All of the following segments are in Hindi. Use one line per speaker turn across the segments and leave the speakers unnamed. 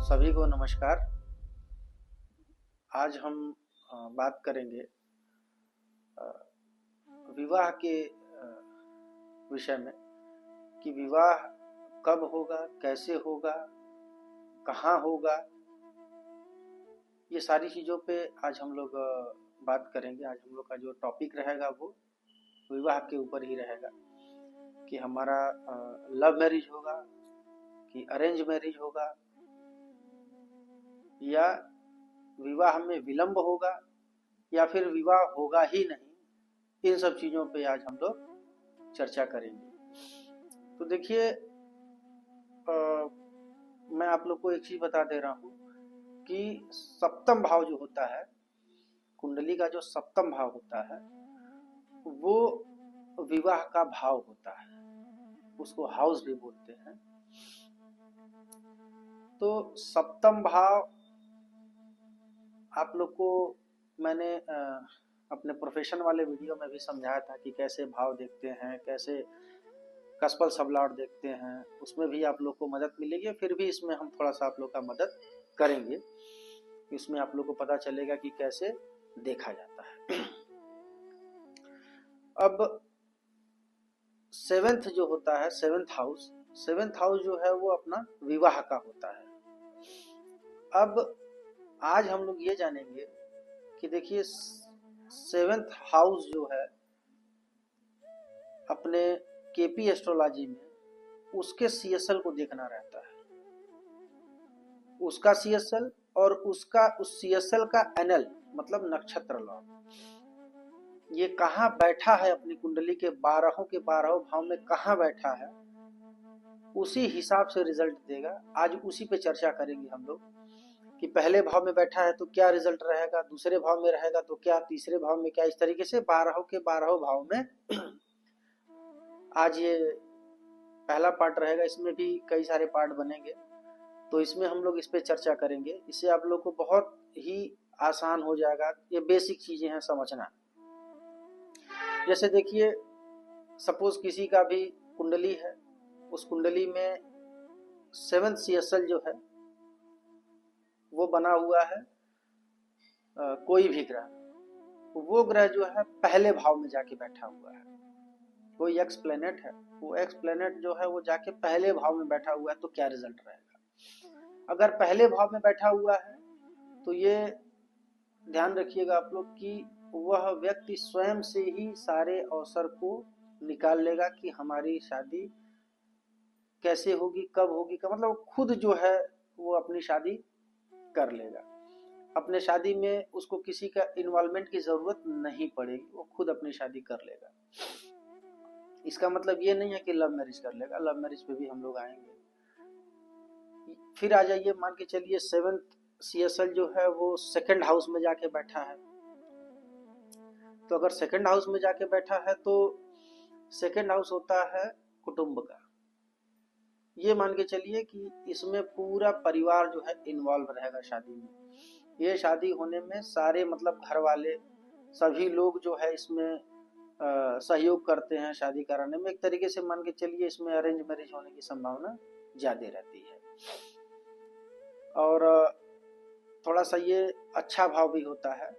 सभी को नमस्कार। आज हम बात करेंगे विवाह के विषय में कि विवाह कब होगा, कैसे होगा, कहाँ होगा। ये सारी चीज़ों पे आज हम लोग बात करेंगे। आज हम लोग का जो टॉपिक रहेगा वो विवाह के ऊपर ही रहेगा कि हमारा लव मैरिज होगा कि अरेंज मैरिज होगा, या विवाह में विलंब होगा, या फिर विवाह होगा ही नहीं। इन सब चीज़ों पे आज हम लोग चर्चा करेंगे। तो देखिए, मैं आप लोग को एक चीज़ बता दे रहा हूँ कि सप्तम भाव जो होता है, कुंडली का जो सप्तम भाव होता है वो विवाह का भाव होता है, उसको हाउस भी बोलते हैं। तो सप्तम भाव आप लोग को मैंने अपने प्रोफेशन वाले वीडियो में भी समझाया था कि कैसे भाव देखते हैं, कैसे कस्पल सबलॉर्ड देखते हैं, उसमें भी आप लोग को मदद मिलेगी। फिर भी इसमें हम थोड़ा सा आप लोग का मदद करेंगे, इसमें आप लोग को पता चलेगा कि कैसे देखा जाता है। अब सेवेंथ जो होता है, सेवेंथ हाउस जो है वो अपना विवाह का होता है। अब आज हम लोग ये जानेंगे कि देखिए, सेवेंथ हाउस जो है अपने केपी एस्ट्रोलॉजी में उसके सीएसएल को देखना रहता है, उसका सीएसएल और उसका उस सीएसएल का एनएल मतलब नक्षत्र लॉर्ड, ये कहाँ बैठा है अपनी कुंडली के 12 के 12 भाव में कहाँ बैठा है, उसी हिसाब से रिजल्ट देगा। आज उसी पे चर्चा करेंगे हम लोग कि पहले भाव में बैठा है तो क्या रिजल्ट रहेगा, दूसरे भाव में रहेगा तो क्या, तीसरे भाव में क्या। इस तरीके से 12 के 12 भाव में आज ये पहला पार्ट रहेगा। इसमें भी कई सारे पार्ट बनेंगे, तो इसमें हम लोग इस पे चर्चा करेंगे। इससे आप लोग को बहुत ही आसान हो जाएगा। ये बेसिक चीजें हैं समझना। जैसे देखिए, सपोज किसी का भी कुंडली है, उस कुंडली में 7th सीएसएल जो है वो बना हुआ है कोई भी ग्रह, वो ग्रह जो है पहले भाव में जाके बैठा हुआ है, कोई एक्स प्लेनेट है, वो एक्स प्लेनेट जो है वो जाके पहले भाव में बैठा हुआ है, तो क्या रिजल्ट रहेगा। अगर पहले भाव में बैठा हुआ है तो ये ध्यान रखिएगा आप लोग कि वह व्यक्ति स्वयं से ही सारे अवसर को निकाल लेगा कि हमारी शादी कैसे होगी, कब होगी, का मतलब खुद जो है वो अपनी शादी कर लेगा। अपने शादी में उसको किसी का इन्वॉल्वमेंट की जरूरत नहीं पड़ेगी, वो खुद अपनी शादी कर लेगा। इसका मतलब ये नहीं है कि लव मैरिज कर लेगा, लव मैरिज पे भी हम लोग आएंगे। फिर आ जाइए, मान के चलिए 7th सीएसएल जो है वो सेकंड हाउस में जाके बैठा है। तो अगर सेकंड हाउस में जाके बैठा है तो सेकंड हाउस होता है कुटुंब का। ये मान के चलिए कि इसमें पूरा परिवार जो है इन्वॉल्व रहेगा शादी में। ये शादी होने में सारे मतलब घर वाले सभी लोग जो है इसमें सहयोग करते हैं शादी कराने में। एक तरीके से मान के चलिए इसमें अरेंज मैरिज होने की संभावना ज्यादा रहती है। और थोड़ा सा ये अच्छा भाव भी होता है,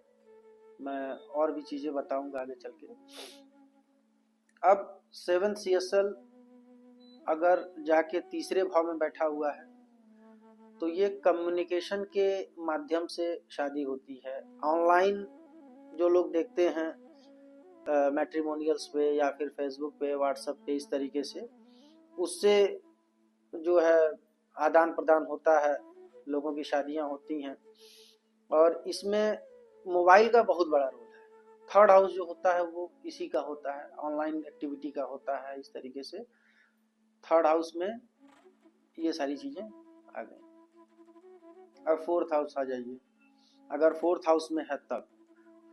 मैं और भी चीजें बताऊंगा आगे चल के। अब 7th सीएसएल अगर जाके तीसरे भाव में बैठा हुआ है तो ये कम्युनिकेशन के माध्यम से शादी होती है। ऑनलाइन जो लोग देखते हैं मैट्रिमोनियल्स पे या फिर फेसबुक पे, व्हाट्सएप पे, इस तरीके से उससे जो है आदान प्रदान होता है, लोगों की शादियां होती हैं। और इसमें मोबाइल का बहुत बड़ा रोल है। थर्ड हाउस जो होता है वो इसी का होता है, ऑनलाइन एक्टिविटी का होता है। इस तरीके से थर्ड हाउस में ये सारी चीजें आ गई। अब फोर्थ हाउस आ जाइए। अगर फोर्थ हाउस में है, तब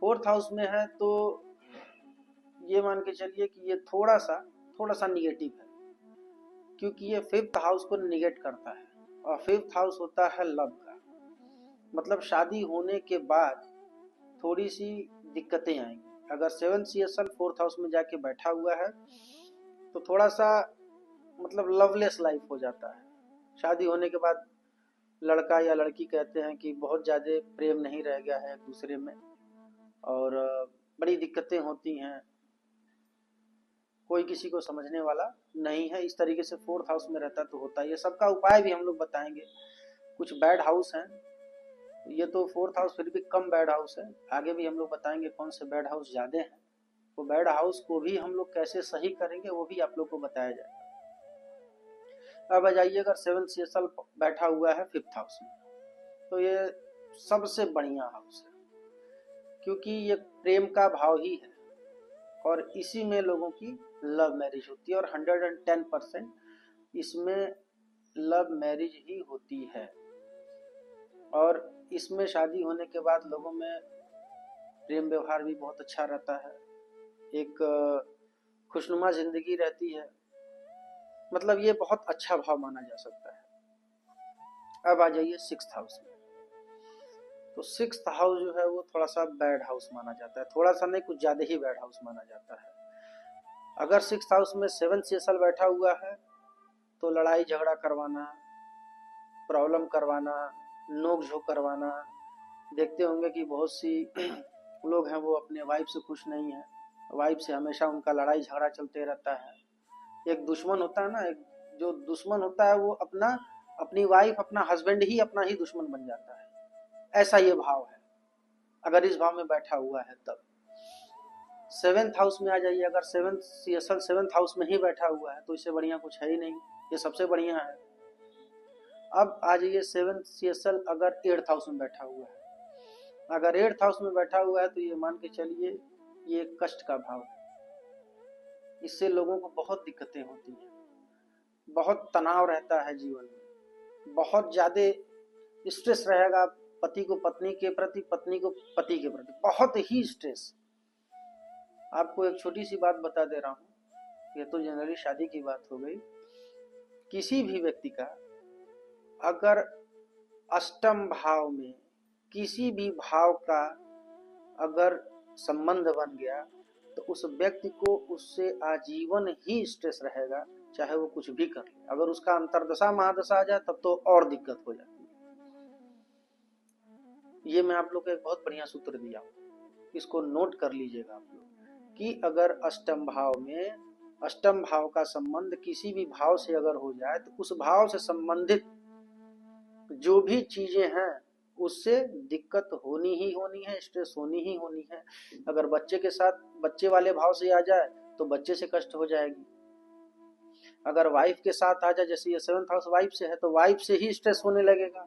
फोर्थ हाउस में है तो ये मान के चलिए कि ये थोड़ा सा निगेटिव है, क्योंकि ये फिफ्थ हाउस को निगेट करता है। और फिफ्थ हाउस होता है लव का, मतलब शादी होने के बाद थोड़ी सी दिक्कतें आएंगी। अगर 7th सीएसएल फोर्थ हाउस में जाके बैठा हुआ है तो थोड़ा सा मतलब लवलेस लाइफ हो जाता है। शादी होने के बाद लड़का या लड़की कहते हैं कि बहुत ज़्यादा प्रेम नहीं रह गया है एक दूसरे में, और बड़ी दिक्कतें होती हैं, कोई किसी को समझने वाला नहीं है। इस तरीके से फोर्थ हाउस में रहता तो होता है। ये सबका उपाय भी हम लोग बताएंगे। कुछ बैड हाउस हैं, ये तो फोर्थ हाउस फिर भी कम बैड हाउस है, आगे भी हम लोग बताएंगे कौन से बैड हाउस ज़्यादा हैं। तो बैड हाउस को भी हम लोग कैसे सही करेंगे वो भी आप लोग को बताया जाएगा। अब आ जाइए, अगर 7 सीएसएल बैठा हुआ है 5th हाउस में, तो ये सबसे बढ़िया हाउस है, क्योंकि ये प्रेम का भाव ही है और इसी में लोगों की लव मैरिज होती है, और 110% इसमें लव मैरिज ही होती है। और इसमें शादी होने के बाद लोगों में प्रेम व्यवहार भी बहुत अच्छा रहता है, एक खुशनुमा जिंदगी रहती है। मतलब ये बहुत अच्छा भाव माना जा सकता है। अब आ जाइए 6th हाउस में। तो 6th हाउस जो है वो थोड़ा सा बैड हाउस माना जाता है, थोड़ा सा नहीं, कुछ ज्यादा ही बैड हाउस माना जाता है। अगर 6th हाउस में 7 सीएसएल बैठा हुआ है तो लड़ाई झगड़ा करवाना, प्रॉब्लम करवाना, नोक झोंक करवाना। देखते होंगे कि बहुत सी लोग हैं वो अपने वाइफ से खुश नहीं है, वाइफ से हमेशा उनका लड़ाई झगड़ा चलते रहता है। एक दुश्मन होता है ना, एक जो दुश्मन होता है वो अपनी वाइफ, अपना हस्बैंड ही अपना ही दुश्मन बन जाता है। ऐसा ये भाव है अगर इस भाव में बैठा हुआ है तब। 7th हाउस में आ जाइए, अगर 7th सीएसएल 7th हाउस में ही बैठा हुआ है तो इससे बढ़िया कुछ है ही नहीं, ये सबसे बढ़िया है। अब आ जाइए 7th सीएसएल अगर 8th हाउस में बैठा हुआ है। अगर 8th हाउस में बैठा हुआ है तो ये मान के चलिए ये कष्ट का भाव है। इससे लोगों को बहुत दिक्कतें होती हैं, बहुत तनाव रहता है जीवन में, बहुत ज्यादा स्ट्रेस रहेगा, पति को पत्नी के प्रति, पत्नी को पति के प्रति, बहुत ही स्ट्रेस। आपको एक छोटी सी बात बता दे रहा हूँ, ये तो जनरली शादी की बात हो गई। किसी भी व्यक्ति का अगर अष्टम भाव में किसी भी भाव का अगर संबंध बन गया तो उस व्यक्ति को उससे आजीवन ही स्ट्रेस रहेगा, चाहे वो कुछ भी कर ले। अगर उसका अंतरदशा महादशा आ जाए तब तो और दिक्कत हो जाती है। ये मैं आप लोग को एक बहुत बढ़िया सूत्र दिया हूँ, इसको नोट कर लीजिएगा आप लोग, कि अगर अष्टम भाव में अष्टम भाव का संबंध किसी भी भाव से अगर हो जाए तो उस भाव से संबंधित जो भी चीजें हैं उससे दिक्कत होनी ही होनी है, स्ट्रेस होनी ही होनी है। अगर बच्चे के साथ बच्चे वाले भाव से आ जाए तो बच्चे से कष्ट हो जाएगी। अगर वाइफ के साथ आ जाए, जैसे ये 7th हाउस वाइफ से है तो वाइफ से ही स्ट्रेस होने लगेगा,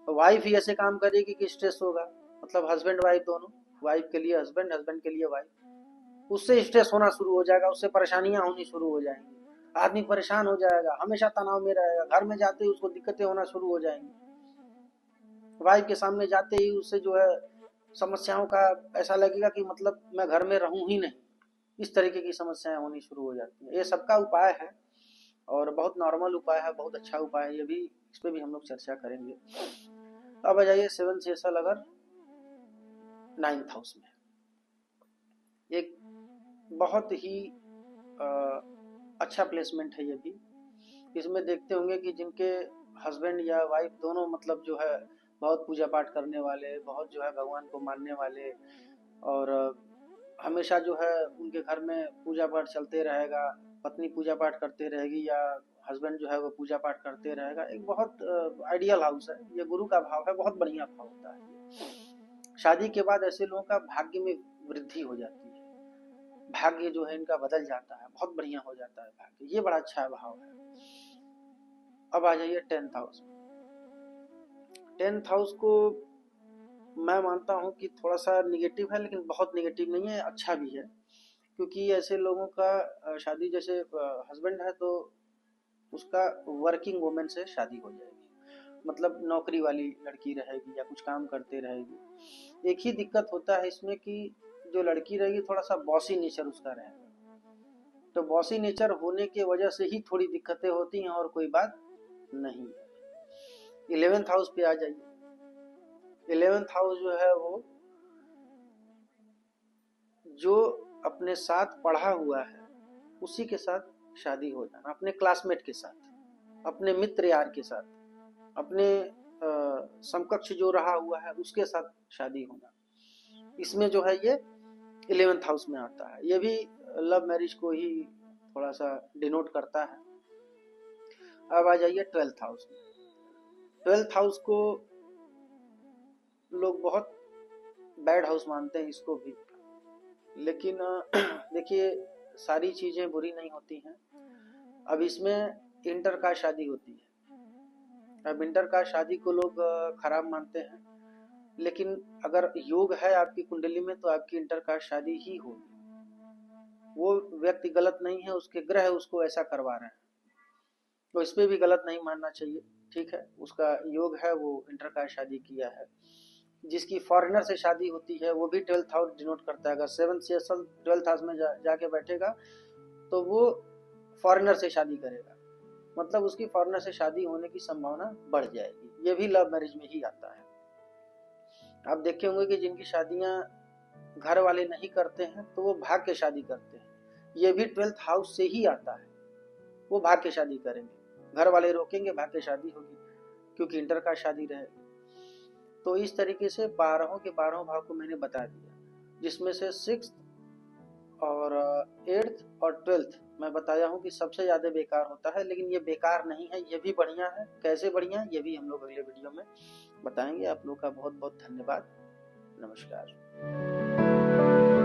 तो वाइफ ही ऐसे काम करेगी कि स्ट्रेस होगा। मतलब हस्बैंड वाइफ दोनों, वाइफ के लिए हस्बैंड, हस्बैंड के लिए वाइफ, उससे स्ट्रेस होना शुरू हो जाएगा, उससे परेशानियां होनी शुरू हो जाएंगी। आदमी परेशान हो जाएगा, हमेशा तनाव में रहेगा, घर में जाते ही उसको दिक्कतें होना शुरू हो जाएंगी। वाइफ के सामने जाते ही उससे जो है समस्याओं का ऐसा लगेगा कि मतलब मैं घर में रहूं ही नहीं, इस तरीके की समस्याएं होनी शुरू हो जाती हैं। ये सबका उपाय है और बहुत नॉर्मल उपाय है, बहुत अच्छा उपाय है, ये भी इस पर भी हम लोग चर्चा करेंगे। अब आ जाइए 7 सीएसएल अगर 9th हाउस में, एक बहुत ही अच्छा प्लेसमेंट है ये भी। इसमें देखते होंगे कि जिनके हस्बैंड या वाइफ दोनों मतलब जो है बहुत पूजा पाठ करने वाले, बहुत जो है भगवान को मानने वाले, और हमेशा जो है उनके घर में पूजा पाठ चलते रहेगा, पत्नी पूजा पाठ करते रहेगी या हस्बैंड जो है वो पूजा पाठ करते रहेगा, एक बहुत आइडियल हाउस है ये। गुरु का भाव है, बहुत बढ़िया भाव होता है। शादी के बाद ऐसे लोगों का भाग्य में वृद्धि हो जाती है, भाग्य जो है इनका बदल जाता है, बहुत बढ़िया हो जाता है भाग्य, ये बड़ा अच्छा भाव है। अब आ जाइए 10th हाउस। 10th हाउस को मैं मानता हूँ कि थोड़ा सा निगेटिव है, लेकिन बहुत निगेटिव नहीं है, अच्छा भी है। क्योंकि ऐसे लोगों का शादी, जैसे हस्बैंड है तो उसका वर्किंग वुमेन से शादी हो जाएगी, मतलब नौकरी वाली लड़की रहेगी या कुछ काम करते रहेगी। एक ही दिक्कत होता है इसमें कि जो लड़की रहेगी थोड़ा सा बॉसी नेचर उसका रहेगा, तो बॉसी नेचर होने के वजह से ही थोड़ी दिक्कतें होती हैं, और कोई बात नहीं। 11th हाउस पे आ जाइए। 11th हाउस जो है वो जो अपने साथ पढ़ा हुआ है उसी के साथ शादी हो जाना, अपने क्लासमेट के साथ, अपने मित्र यार के साथ, अपने समकक्ष जो रहा हुआ है उसके साथ शादी होना, इसमें जो है ये 11th हाउस में आता है। ये भी लव मैरिज को ही थोड़ा सा डिनोट करता है। अब आ जाइए 12th हाउस में। 12th हाउस को लोग बहुत बैड हाउस मानते हैं इसको भी, लेकिन देखिए सारी चीजें बुरी नहीं होती हैं। अब इसमें इंटर कास्ट शादी होती है। अब इंटर कास्ट शादी को लोग खराब मानते हैं, लेकिन अगर योग है आपकी कुंडली में तो आपकी इंटर कास्ट शादी ही होगी। वो व्यक्ति गलत नहीं है, उसके ग्रह उसको ऐसा करवा रहे हैं, तो इस पे भी गलत नहीं मानना चाहिए। ठीक है, उसका योग है, वो इंटर कास्ट शादी किया है। जिसकी फॉरेनर से शादी होती है वो भी 12th हाउस डिनोट करता है। अगर 7th से 12th हाउस में जाके बैठेगा तो वो फॉरेनर से शादी करेगा, मतलब उसकी फॉरेनर से शादी होने की संभावना बढ़ जाएगी। ये भी लव मैरिज में ही आता है। आप देखे होंगे कि जिनकी शादियां घर वाले नहीं करते हैं तो वो भाग के शादी करते हैं, ये भी 12th हाउस से ही आता है। वो भाग के शादी करेंगे, घर वाले रोकेंगे, भाग के शादी होगी, क्योंकि इंटर का शादी रहेगी। तो इस तरीके से 12 के 12 भाव को मैंने बता दिया, जिसमें से 6th और 8th और 12th मैं बताया हूँ कि सबसे ज्यादा बेकार होता है, लेकिन ये बेकार नहीं है, ये भी बढ़िया है। कैसे बढ़िया है ये भी हम लोग अगले वीडियो में बताएंगे। आप लोग का बहुत बहुत धन्यवाद। नमस्कार।